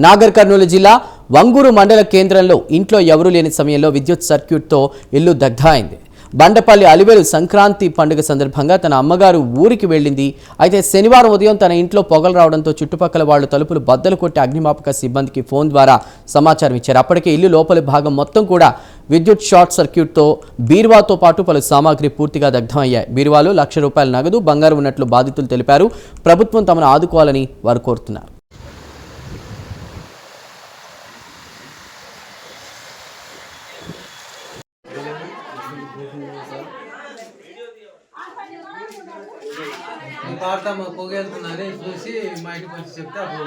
నాగర్ కర్నూలు జిల్లా వంగూరు మండల కేంద్రంలో ఇంట్లో ఎవరూ లేని సమయంలో విద్యుత్ సర్క్యూట్తో ఇల్లు దగ్ధమైంది. బండపల్లి అలివేలు సంక్రాంతి పండుగ సందర్భంగా తన అమ్మగారు ఊరికి వెళ్ళింది. అయితే శనివారం ఉదయం తన ఇంట్లో పొగలు రావడంతో చుట్టుపక్కల వాళ్లు తలుపులు బద్దలు కొట్టి అగ్నిమాపక సిబ్బందికి ఫోన్ ద్వారా సమాచారం ఇచ్చారు. అప్పటికే ఇల్లు లోపలి భాగం మొత్తం కూడా విద్యుత్ షార్ట్ సర్క్యూట్తో బీరువాతో పాటు పలు సామాగ్రి పూర్తిగా దగ్ధమయ్యాయి. బీరువాలో ₹1,00,000 నగదు, బంగారం ఉన్నట్లు బాధితులు తెలిపారు. ప్రభుత్వం తమను ఆదుకోవాలని వారు కోరుతున్నారు. పొగేలుతున్నది చూసి మా ఇంటికి వచ్చి చెప్తే అప్పుడు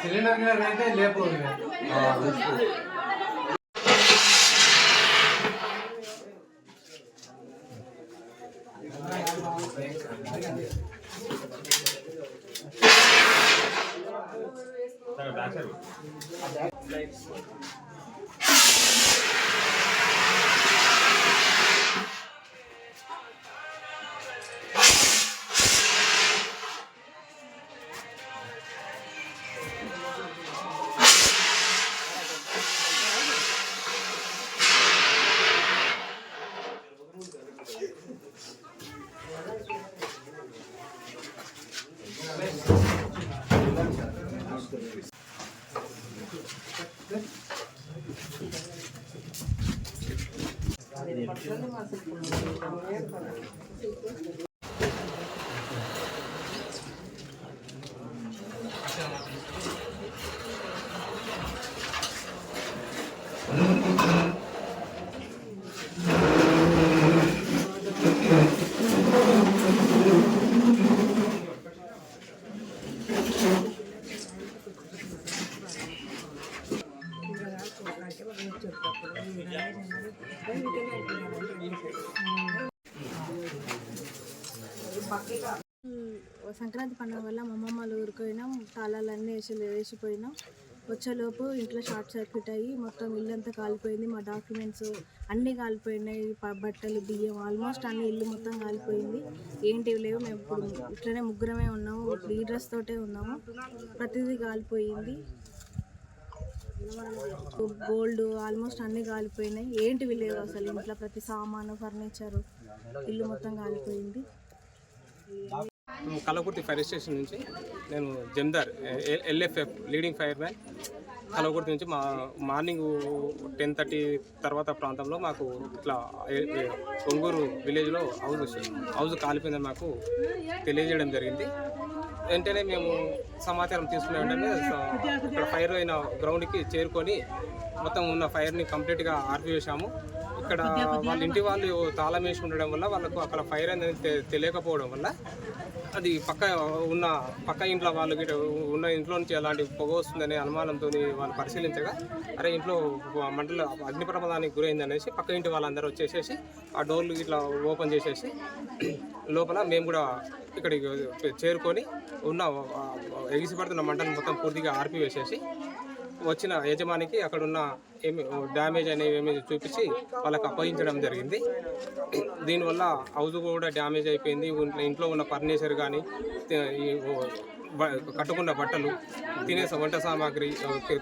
సిలిండర్ అయితే లేపు సంక్రాంతి పండుగ వల్ల మా అమ్మమ్మ వాళ్ళ ఊరికి పోయినాం. తాళాలన్నీ వేసిపోయినాం. వచ్చేలోపు ఇంట్లో షార్ట్ సర్క్యూట్ అయ్యి మొత్తం ఇల్లంతా కాలిపోయింది. మా డాక్యుమెంట్స్ అన్నీ కాలిపోయినాయి. బట్టలు, బియ్యం, ఆల్మోస్ట్ అన్ని ఇల్లు మొత్తం కాలిపోయింది. ఏంటివి లేవు. మేము ఇప్పుడు ఇట్లనే ముగ్గురమే ఉన్నాము. ఇప్పుడు ఈ డ్రెస్ తోటే ఉన్నాము. ప్రతిదీ కాలిపోయింది. గోల్డ్ ఆల్మోస్ట్ అన్నీ కాలిపోయినాయి. ఏంటివి లేవు అసలు. ఇంట్లో ప్రతి సామాను, ఫర్నిచరు, ఇల్లు మొత్తం కాలిపోయింది. కలవకుర్తి ఫైర్ స్టేషన్ నుంచి నేను జమ్దార్ LFF leading fire man Kalwakurthy నుంచి మార్నింగ్ 10:30 తర్వాత ప్రాంతంలో మాకు ఇట్లా ఒంగూరు విలేజ్లో హౌస్ కాలిపోయిందని మాకు తెలియజేయడం జరిగింది. వెంటనే మేము సమాచారం తీసుకునే వెంటనే ఇక్కడ ఫైర్ అయిన గ్రౌండ్కి చేరుకొని మొత్తం ఉన్న ఫైర్ని కంప్లీట్గా ఆర్పివేశాము. ఇక్కడ వాళ్ళ ఇంటి వాళ్ళు తాళం వేసి ఉండడం వల్ల వాళ్ళకు అక్కడ ఫైర్ అనేది తెలియకపోవడం వల్ల అది పక్క ఇంట్లో వాళ్ళకి ఉన్న ఇంట్లో నుంచి అలాంటి పొగ వస్తుందనే అనుమానంతో వాళ్ళు పరిశీలించగా అరే ఇంట్లో మంటలు అగ్ని ప్రమాదానికి గురైందనేసి పక్క ఇంటి వాళ్ళందరూ వచ్చేసేసి ఆ డోర్లు ఇట్లా ఓపెన్ చేసేసి లోపల మేము కూడా ఇక్కడికి చేరుకొని ఉన్న ఎగిసిపడుతున్న మంటను మొత్తం పూర్తిగా ఆర్పివేసేసి వచ్చిన యజమానికి అక్కడున్న డ్యామేజ్ అనేవి ఏమి చూపించి వాళ్ళకి అప్పగించడం జరిగింది. దీనివల్ల హౌస్ కూడా డ్యామేజ్ అయిపోయింది. ఇంట్లో ఉన్న ఫర్నిచర్ కానీ, కట్టుకున్న బట్టలు, తినే వంట సామాగ్రి,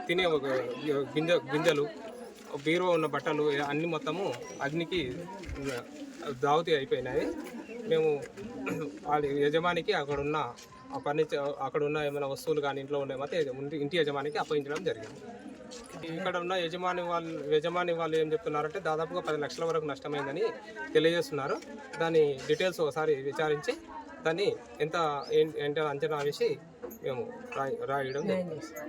తినే గింజలు, బీరువా ఉన్న బట్టలు అన్నీ మొత్తము అగ్నికి దావతి అయిపోయినాయి. మేము యజమానికి అక్కడున్న ఫర్నిచర్, అక్కడున్న ఏమైనా వస్తువులు కానీ ఇంట్లో ఉండేమైతే ఇంటి యజమానికి అప్పగించడం జరిగింది. ఇక్కడ ఉన్న యజమాని వాళ్ళు ఏం చెప్తున్నారంటే దాదాపుగా 10 లక్షల వరకు నష్టమైందని తెలియజేస్తున్నారు. దాని డీటెయిల్స్ ఒకసారి విచారించి దాన్ని ఎంత అంచనా వేసి మేము రాయడం జరిగింది.